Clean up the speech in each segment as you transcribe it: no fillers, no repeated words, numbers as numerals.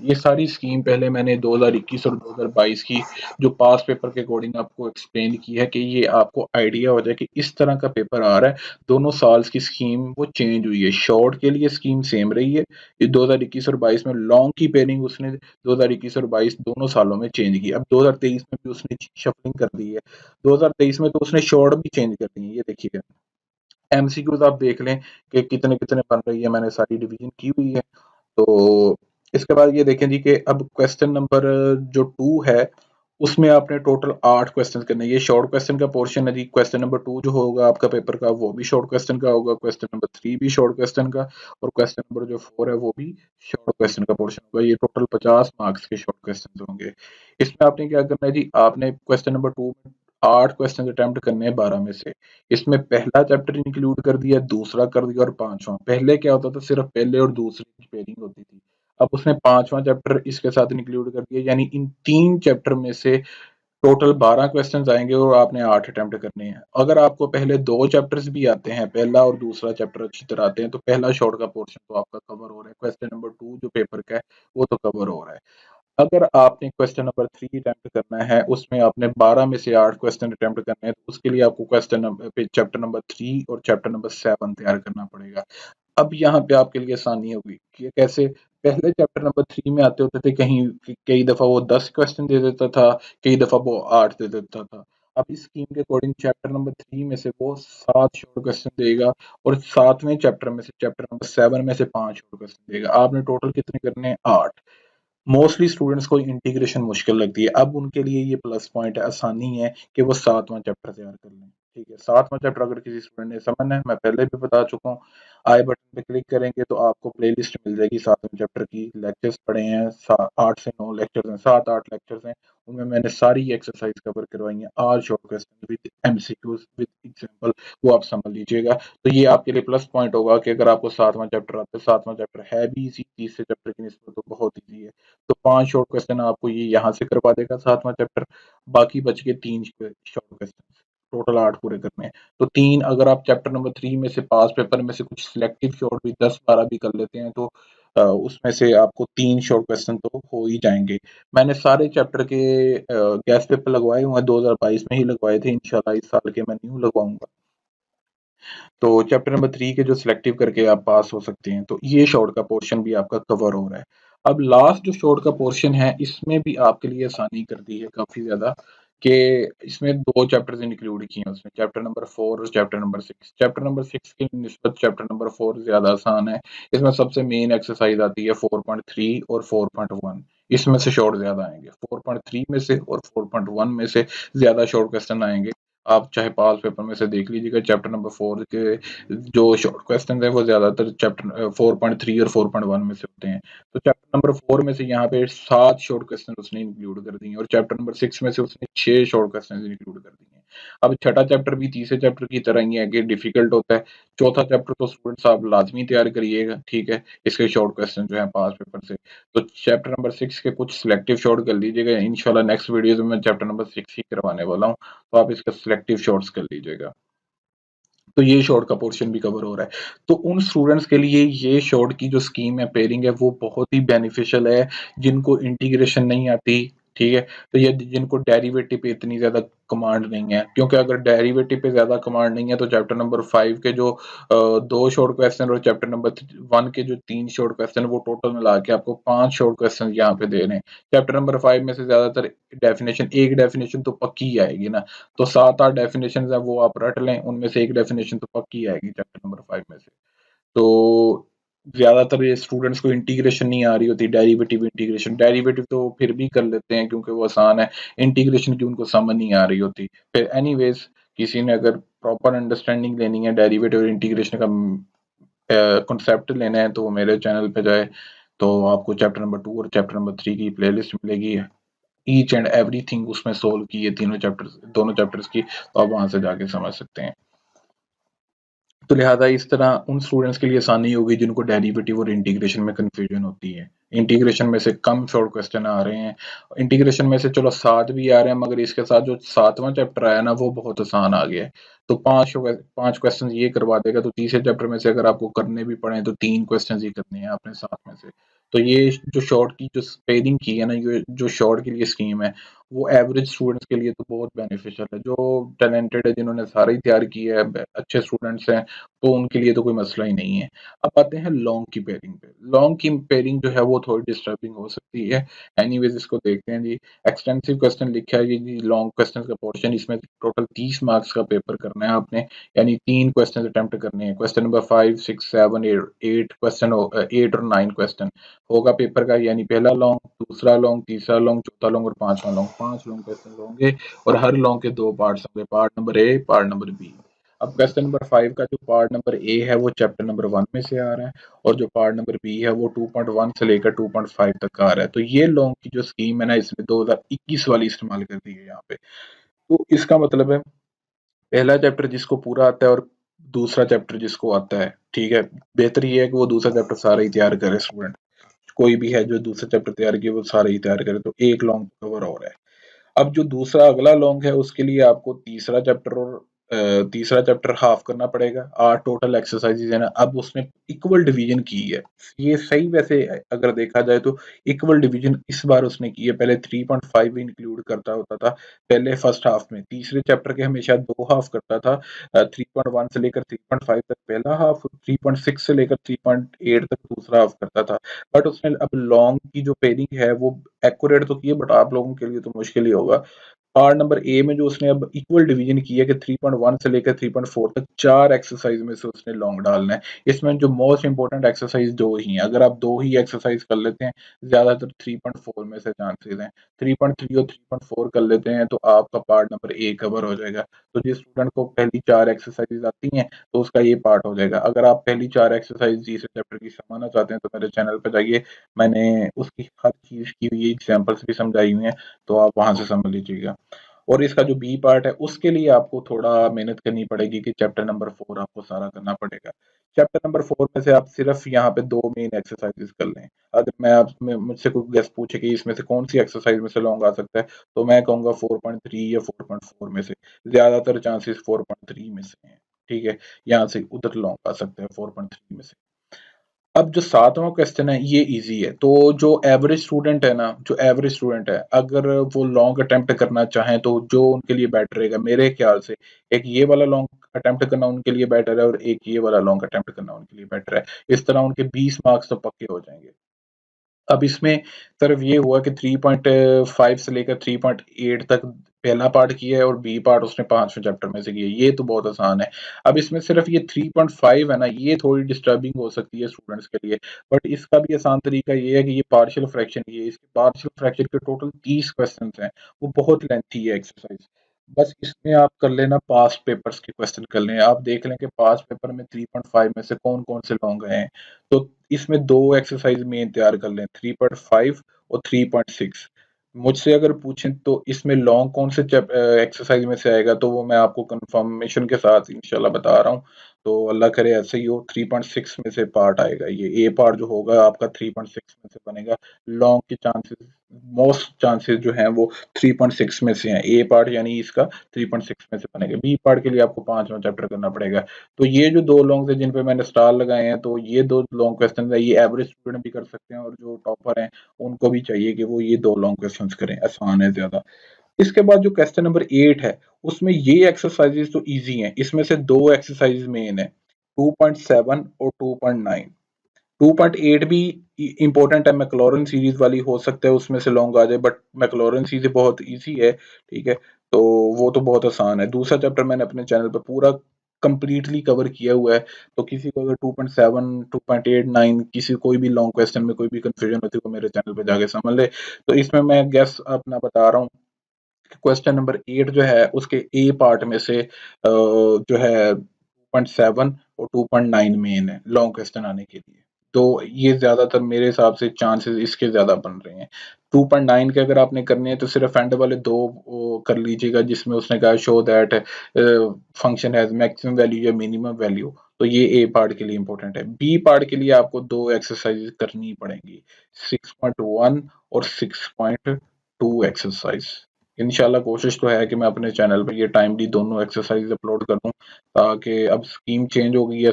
ये सारी स्कीम पहले मैंने 2021 और 2022 की जो पास पेपर के अकॉर्डिंग आपको एक्सप्लेन की है कि ये आपको आइडिया हो जाए कि इस तरह का पेपर आ रहा है। दोनों साल की स्कीम वो चेंज हुई है। शॉर्ट के लिए स्कीम सेम रही है। ये 2021 और 22 में लॉन्ग की पेयरिंग उसने 2021 और 22 दोनों सालों में चेंज की। अब 2023 में भी उसने शफलिंग कर दी है। 2023 में तो उसने शॉर्ट भी चेंज कर दी है। ये देखिए एमसीक्यूज आप देख लें कि कितने कितने बन रही है। मैंने सारी डिवीजन की हुई है। तो इसके बाद ये देखें जी कि अब क्वेश्चन नंबर जो 2 है, उसमें आपने टोटल 8 क्वेश्चन करने हैं। ये शॉर्ट क्वेश्चन का पोर्शन है जी। क्वेश्चन नंबर 2 जो होगा आपका पेपर का वो भी शॉर्ट क्वेश्चन का होगा, क्वेश्चन नंबर 3 भी शॉर्ट क्वेश्चन का और क्वेश्चन नंबर जो 4 है वो भी शॉर्ट क्वेश्चन का पोर्शन होगा। ये टोटल 50 मार्क्स के शॉर्ट क्वेश्चन होंगे। इसमें आपने क्या करना है जी, आपने क्वेश्चन नंबर 2 में 8 क्वेश्चन अटेम्प्ट करने हैं 12 में से। इसमें पहला चैप्टर इंक्लूड कर दिया, दूसरा कर दिया और पांचवा। पहले क्या होता था, सिर्फ पहले और दूसरे की पेयरिंग होती थी। अब उसने पांचवा चैप्टर इसके साथ इंक्लूड कर दिया, यानी इन 3 चैप्टर में से टोटल 12 क्वेश्चंस आएंगे और आपने 8 अटेम्प्ट करने हैं। अगर आपको पहले 2 चैप्टर्स भी आते हैं, पहला और दूसरा चैप्टर अच्छी तरह आते हैं, तो पहला शॉर्ट का पोर्शन तो आपका कवर हो रहा है। क्वेश्चन नंबर 2 जो पेपर का है वो तो कवर हो रहा है। अगर आपने क्वेश्चन नंबर 3 अटेम्प्ट करना है, उसमें आपने 12 में से 8 क्वेश्चन अटेम्प्ट करने हैं, तो उसके लिए आपको क्वेश्चन नंबर चैप्टर नंबर 3 और चैप्टर नंबर 7 तैयार करना पड़ेगा। अब यहाँ पे आपके लिए आसानी होगी कि कैसे। पहले चैप्टर नंबर 3 में आते होते थे, कहीं कई दफा वो 10 क्वेश्चन दे देता था, कई दफा वो 8 दे देता था। अब इस स्कीम के अकॉर्डिंग चैप्टर नंबर 3 में से वो 7 शॉर्ट क्वेश्चन देगा और 7वें चैप्टर में से चैप्टर नंबर 7 में से 5 शॉर्ट क्वेश्चन देगा। आपने टोटल कितने करने हैं? 8। मोस्टली स्टूडेंट्स को इंटीग्रेशन मुश्किल लगती है। अब उनके लिए ये प्लस पॉइंट है, आसानी है कि वो 7वां चैप्टर तैयार कर लें। ठीक है, 7वां चैप्टर अगर किसी स्टूडेंट ने समझना है, मैं पहले भी बता चुका हूँ। आई बटन पे क्लिक करेंगे तो आपको प्लेलिस्ट मिल जाएगी 7वें चैप्टर की। लेक्चर्स पढ़े हैं, 8 से 9 लेक्चर्स हैं, 7-8 लेक्चर्स हैं। उनमें मैंने सारी एक्सरसाइज कवर करवाई हैं। 8 short question with MCQs with example, वो आप समझ लीजिएगा। तो ये आपके लिए प्लस पॉइंट होगा कि अगर आपको 7वां चैप्टर आता है, 7वां चैप्टर है भी इजी, तीसरे चैप्टर की निस्बत तो बहुत ईजी है। तो 5 शॉर्ट क्वेश्चन आपको ये यहाँ से करवा देगा 7वां चैप्टर। बाकी बच के 3 शॉर्ट क्वेश्चन, टोटल 8 पूरे करने हैं। तो 3 अगर आप चैप्टर नंबर 3 में से पास पेपर में से कुछ सिलेक्टिव शॉर्ट भी 10-12 भी कर लेते हैं, तो उसमें से आपको 3 शॉर्ट क्वेश्चन तो हो ही जाएंगे। मैंने सारे चैप्टर के गैस पेपर लगवाए हुए हैं, 2022 में ही लगवाए थे। इंशाल्लाह इस साल के मैं न्यू लगवाऊंगा। तो चैप्टर नंबर 3 के जो सिलेक्टिव करके आप पास हो सकते हैं। तो ये शॉर्ट का पोर्शन भी आपका कवर हो रहा है। अब लास्ट जो शॉर्ट का पोर्शन है, इसमें भी आपके लिए आसानी कर दी है काफी ज्यादा कि इसमें 2 चैप्टर्स इंक्लूड किए हैं उसमें, चैप्टर नंबर 4 और चैप्टर नंबर 6। चैप्टर नंबर 6 की निस्बत चैप्टर नंबर 4 ज्यादा आसान है। इसमें सबसे मेन एक्सरसाइज आती है 4.3 और 4.1। इसमें से शॉर्ट ज्यादा आएंगे, 4.3 में से और 4.1 में से ज्यादा शॉर्ट क्वेश्चन आएंगे। आप चाहे पास पेपर में से देख लीजिएगा, चैप्टर नंबर 4 के जो शॉर्ट क्वेश्चन है वो ज्यादातर चैप्टर 4.3 और 4.1 में से होते हैं। तो चैप्टर नंबर 4 में से यहाँ पे 7 शॉर्ट क्वेश्चन उसने इंक्लूड कर दिए हैं और चैप्टर नंबर 6 में से उसने 6 शॉर्ट क्वेश्चन इंक्लूड कर दिए हैं। अब छठा चैप्टर भी तीसरे चैप्टर की तरह ही है कि डिफिकल्ट होता है। चौथा चैप्टर तो स्टूडेंट्स आप लाजमी तैयार करिएगा, ठीक है। इसके शॉर्ट क्वेश्चन जो है पास पेपर से। तो चैप्टर नंबर 6 के कुछ सिलेक्टिव शॉर्ट कर लीजिएगा। इंशाल्लाह नेक्स्ट वीडियो में मैं चैप्टर नंबर 6 ही करवाने वाला हूँ, तो आप इसका सिलेक्टिव शॉर्ट्स कर लीजिएगा। तो ये शॉर्ट का पोर्शन भी कवर हो रहा है। तो उन स्टूडेंट्स के लिए ये शॉर्ट की जो स्कीम है, पेयरिंग है, वो बहुत ही बेनिफिशियल है जिनको इंटीग्रेशन नहीं आती, ठीक है। तो ये जिनको डेरिवेटिव पे इतनी ज्यादा कमांड नहीं है, क्योंकि अगर डेरिवेटिव पे ज्यादा कमांड नहीं है तो चैप्टर नंबर 5 के जो 2 शॉर्ट क्वेश्चन और चैप्टर नंबर 1 के जो 3 शॉर्ट क्वेश्चन, वो टोटल मिला के आपको 5 शॉर्ट क्वेश्चन यहाँ पे दे रहे हैं। चैप्टर नंबर 5 में से ज्यादातर डेफिनेशन, एक डेफिनेशन तो पक्की ही आएगी ना। तो 7-8 डेफिनेशन है वो आप रट लें, उनमें से एक डेफिनेशन तो पक्की आएगी चैप्टर नंबर 5 में से। तो ज्यादातर ये स्टूडेंट्स को इंटीग्रेशन नहीं आ रही होती, डेरिवेटिव इंटीग्रेशन। डेरिवेटिव तो फिर भी कर लेते हैं क्योंकि वो आसान है, इंटीग्रेशन की उनको समझ नहीं आ रही होती। फिर एनीवेज किसी ने अगर प्रॉपर अंडरस्टैंडिंग लेनी है डेरिवेटिव और इंटीग्रेशन का कॉन्सेप्ट लेना है, तो वो मेरे चैनल पे जाए, तो आपको चैप्टर नंबर 2 और चैप्टर नंबर 3 की प्लेलिस्ट मिलेगी। ईच एंड एवरीथिंग उसमें सोल्व की है, तीनों चैप्टर्स, दोनों चैप्टर्स की, तो आप वहां से जाके समझ सकते हैं। तो लिहाजा इस तरह उन स्टूडेंट्स के लिए आसानी होगी जिनको डेरिवेटिव और इंटीग्रेशन में कंफ्यूजन होती है। इंटीग्रेशन में से कम शॉर्ट क्वेश्चन आ रहे हैं, इंटीग्रेशन में से चलो 7 भी आ रहे हैं, मगर इसके साथ जो 7वां चैप्टर आया ना वो बहुत आसान आ गया है। तो 5 क्वेश्चन ये करवा देगा। तो तीसरे चैप्टर में से अगर आपको करने भी पड़े तो 3 क्वेश्चन ही करने हैं आपने 7 में से। तो ये जो शॉर्ट की जो स्पेलिंग की है ना, ये जो शॉर्ट के लिए स्कीम है, वो एवरेज स्टूडेंट्स के लिए तो बहुत बेनिफिशियल है। जो टैलेंटेड है, जिन्होंने सारा ही तैयार किया है, अच्छे स्टूडेंट्स हैं, तो उनके लिए तो कोई मसला ही नहीं है। अब आते हैं लॉन्ग की पेयरिंग पे। लॉन्ग की पेयरिंग जो है वो थोड़ी डिस्टर्बिंग हो सकती है। एनीवेज इसको देखते हैं जी। एक्सटेंसिव क्वेश्चन लिखा है जी, लॉन्ग क्वेश्चन का पोर्शन, इसमें टोटल 30 मार्क्स का पेपर करना है आपने, यानी 3 क्वेश्चन अटेम्प्ट करने हैं। क्वेश्चन नंबर 5, 6, 7, 8 क्वेश्चन, 8 और 9 क्वेश्चन होगा पेपर का, यानी पहला लॉन्ग, दूसरा लॉन्ग, तीसरा लॉन्ग, चौथा लॉन्ग और पांचवा लॉन्ग। 5 लॉन्ग क्वेश्चन होंगे और हर लॉन्ग के 2 पार्ट्स होंगे, part number A, part number B. अब क्वेश्चन नंबर 5 का जो पार्ट नंबर ए है वो चैप्टर नंबर 1 में से आ रहा है, और जो पार्ट नंबर बी है वो 2.1 से लेकर 2.5 तक का आ रहा है। तो ये लॉन्ग की जो स्कीम है ना, इसमें 2021 वाली इस्तेमाल कर दी है यहाँ पे। तो इसका मतलब है पहला चैप्टर जिसको पूरा आता है और दूसरा चैप्टर जिसको आता है, ठीक है, बेहतर ये है कि वो दूसरा चैप्टर सारा ही तैयार करे स्टूडेंट। कोई भी है जो दूसरा चैप्टर तैयार किया वो सारा ही तैयार करे, तो एक लॉन्ग कवर हो रहा है। अब जो दूसरा अगला लॉन्ग है उसके लिए आपको तीसरा चैप्टर और तीसरा चैप्टर हाफ करना पड़ेगा। 8 टोटल एक्सरसाइजेज है ना, अब उसने इक्वल डिवीजन की है। ये सही, वैसे अगर देखा जाए तो इक्वल डिवीजन इस बार उसने की है। पहले 3.5 इंक्लूड करता होता था पहले फर्स्ट हाफ में, तीसरे चैप्टर के हमेशा 2 हाफ करता था। 3.1 से लेकर 3.5 तक पहला हाफ, 3.6 से लेकर 3.8 तक दूसरा हाफ करता था। बट उसने अब लॉन्ग की जो पेयरिंग है वो एक्यूरेट तो की है, बट आप लोगों के लिए तो मुश्किल ही होगा। पार्ट नंबर ए में जो उसने अब इक्वल डिवीजन की है कि 3.1 से लेकर 3.4 तक 4 एक्सरसाइज में से उसने लॉन्ग डालना है। इसमें जो मोस्ट इंपोर्टेंट एक्सरसाइज 2 ही हैं। अगर आप 2 ही एक्सरसाइज कर लेते हैं, ज्यादातर 3.4 में से चांसेस हैं। 3.3 और 3.4 कर लेते हैं तो आपका पार्ट नंबर ए कवर हो जाएगा। तो जिस स्टूडेंट को पहली 4 एक्सरसाइज आती हैं तो उसका ये पार्ट हो जाएगा। अगर आप पहली 4 एक्सरसाइज तीसरे चैप्टर की समझना चाहते हैं तो मेरे चैनल पर जाइए, मैंने उसकी हर चीज की हुई एग्जाम्पल्स भी समझाई हुई हैं, तो आप वहां से समझ लीजिएगा। और इसका जो बी पार्ट है उसके लिए आपको थोड़ा मेहनत करनी पड़ेगी कि चैप्टर नंबर 4 आपको सारा करना पड़ेगा। चैप्टर नंबर 4 में से आप सिर्फ यहाँ पे 2 मेन एक्सरसाइजेस कर लें। अगर मैं आप मुझसे कोई गेस्ट पूछे कि इसमें से कौन सी एक्सरसाइज में से लॉन्ग आ सकता है, तो मैं कहूंगा 4.3 या 4.4 में से। ज्यादातर चांसेस 4.3 में से हैं, ठीक है, यहाँ से उधर लॉन्ग आ सकते हैं 4.3 में से। अब जो 7वां क्वेश्चन है ये इजी है। तो जो एवरेज स्टूडेंट है ना, जो एवरेज स्टूडेंट है, अगर वो लॉन्ग अटेम्प्ट करना चाहें तो जो उनके लिए बेटर रहेगा मेरे ख्याल से, एक ये वाला लॉन्ग अटेम्प्ट करना उनके लिए बेटर है और एक ये वाला लॉन्ग अटेम्प्ट करना उनके लिए बेटर है। इस तरह उनके 20 मार्क्स तो पक्के हो जाएंगे। अब इसमें सिर्फ ये हुआ कि 3.5 से लेकर 3.8 तक पहला पार्ट किया है और बी पार्ट उसने 5वें चैप्टर में से किया है, ये तो बहुत आसान है। अब इसमें सिर्फ ये 3.5 है ना, ये थोड़ी डिस्टर्बिंग हो सकती है स्टूडेंट्स के लिए, बट इसका भी आसान तरीका ये है कि ये पार्शियल फ्रैक्शन की है। इसके पार्शियल फ्रैक्शन के टोटल 30 क्वेश्चन हैं, वो बहुत लेंथी है एक्सरसाइज। बस इसमें आप कर लेना, पास्ट पेपर्स के क्वेश्चन कर लें, आप देख लें कि पास्ट पेपर में 3.5 में से कौन कौन से लॉन्ग हैं। तो इसमें 2 एक्सरसाइज मेन तैयार कर लें, 3.5 और 3.6। मुझसे अगर पूछें तो इसमें लॉन्ग कौन से एक्सरसाइज में से आएगा, तो वो मैं आपको कंफर्मेशन के साथ इंशाल्लाह बता रहा हूँ। तो अल्लाह करे ऐसे ही हो। 3.6 में से पार्ट आएगा, ये ए पार्ट जो होगा आपका 3.6 में से बनेगा। लॉन्ग के चांसेस, मोस्ट चांसेस जो हैं वो 3.6 में से हैं। ए पार्ट यानी इसका 3.6 में से बनेगा। बी पार्ट के लिए आपको 5वां चैप्टर करना पड़ेगा। तो ये जो 2 लॉन्ग्स हैं जिन पे मैंने स्टार लगाए हैं, तो ये 2 लॉन्ग क्वेश्चन है, ये एवरेज स्टूडेंट भी कर सकते हैं और जो टॉपर हैं उनको भी चाहिए कि वो ये 2 लॉन्ग क्वेश्चंस करें, आसान है ज्यादा। इसके बाद जो क्वेश्चन नंबर 8 है, उसमें ये एक्सरसाइजेस तो इजी हैं। इसमें से 2 एक्सरसाइजेस मेन है, 2.7 और 2.9। 2.8 भी इंपॉर्टेंट है, मैक्लॉरन सीरीज वाली हो सकता है उसमें से लॉन्ग आ जाए, बट मैक्लॉरन सीरीज बहुत इजी है, ठीक है, तो वो तो बहुत आसान है। दूसरा चैप्टर मैंने अपने चैनल पे पूरा कंप्लीटली कवर किया हुआ है। तो किसी को अगर 2.7, 2.8, 9 किसी कोई भी लॉन्ग क्वेश्चन में कोई भी कंफ्यूजन होती है वो मेरे चैनल पे जाके समझ ले। तो इसमें मैं गेस अपना बता रहा हूँ। क्वेश्चन नंबर 8 जो है उसके ए पार्ट में से जो है 2.7 और 2.9 मेन है लॉन्ग क्वेश्चन आने के लिए। तो ये ज्यादातर मेरे हिसाब से चांसेस इसके ज्यादा बन रहे हैं। 2.9 के अगर आपने करने हैं तो सिर्फ एंड वाले 2 कर लीजिएगा, जिसमें उसने कहा show that function has maximum value या मिनिमम वैल्यू। तो ये ए पार्ट के लिए इंपॉर्टेंट है। बी पार्ट के लिए आपको 2 एक्सरसाइज करनी पड़ेंगी, 6.1 और 6.2 एक्सरसाइज। इंशाल्लाह कोशिश तो है कि मैं अपने चैनल पे ये टाइमली दोनों एक्सरसाइज अपलोड कर दूं, ताकि अब स्कीम चेंज हो गई है।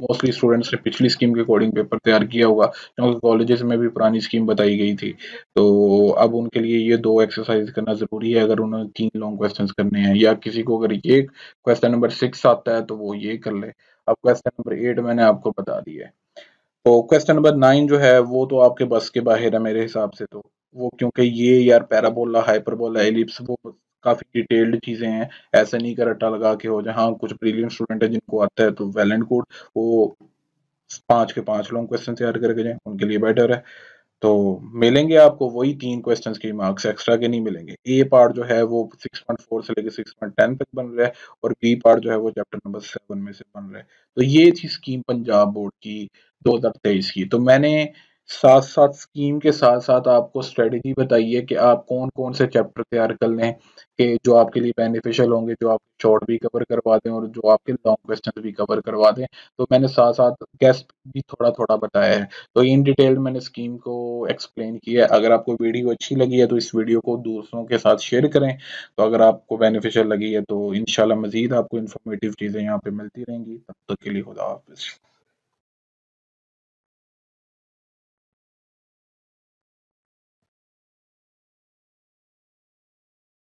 मोस्टली स्टूडेंट्स ने पिछली स्कीम के अकॉर्डिंग पेपर तैयार किया होगा, क्योंकि कॉलेजेस में भी पुरानी स्कीम बताई गई थी। तो अब उनके लिए ये दो एक्सरसाइज करना जरूरी है, अगर उन्होंने 3 लॉन्ग क्वेश्चन करने हैं, या किसी को अगर ये क्वेश्चन नंबर 6 आता है तो वो ये कर ले। अब क्वेश्चन नंबर 8 मैंने आपको बता दिया है। तो क्वेश्चन नंबर 9 जो है वो तो आपके बस के बाहर है मेरे हिसाब से। तो वो क्योंकि ये यार पैराबोला, हाइपरबोला, एलिप्स वो काफी डिटेल्ड चीजें हैं। ऐसे नहीं कि रट्टा लगा के हो जाए। हाँ, कुछ ब्रिलियंट स्टूडेंट है जिनको आता है तो वेल एंड गुड, वो 5 के 5 लॉन्ग क्वेश्चन तैयार करके जाए, उनके लिए बेटर है। तो मिलेंगे आपको वही 3 क्वेश्चंस के मार्क्स, एक्स्ट्रा के नहीं मिलेंगे। ए पार्ट जो है वो 6.4 से लेकर 6.10 तक बन रहा है, और बी पार्ट जो है वो चैप्टर नंबर 7 में से बन रहा है। तो ये थी स्कीम पंजाब बोर्ड की 2023 की। तो मैंने साथ साथ स्कीम के साथ साथ आपको स्ट्रेटेजी बताई है कि आप कौन कौन से चैप्टर तैयार कर लें कि जो आपके लिए बेनिफिशियल होंगे, जो आप शॉर्ट भी कवर करवा दें और जो आपके लॉन्ग क्वेश्चन भी कवर करवा दें। तो मैंने साथ साथ गेस्ट भी थोड़ा थोड़ा बताया है। तो इन डिटेल मैंने स्कीम को एक्सप्लेन किया है। अगर आपको वीडियो अच्छी लगी है तो इस वीडियो को दूसरों के साथ शेयर करें। तो अगर आपको बेनिफिशियल लगी है तो इंशाल्लाह मजीद आपको इन्फॉर्मेटिव चीज़ें यहाँ पे मिलती रहेंगी। तब तक के लिए खुदा हाफिज।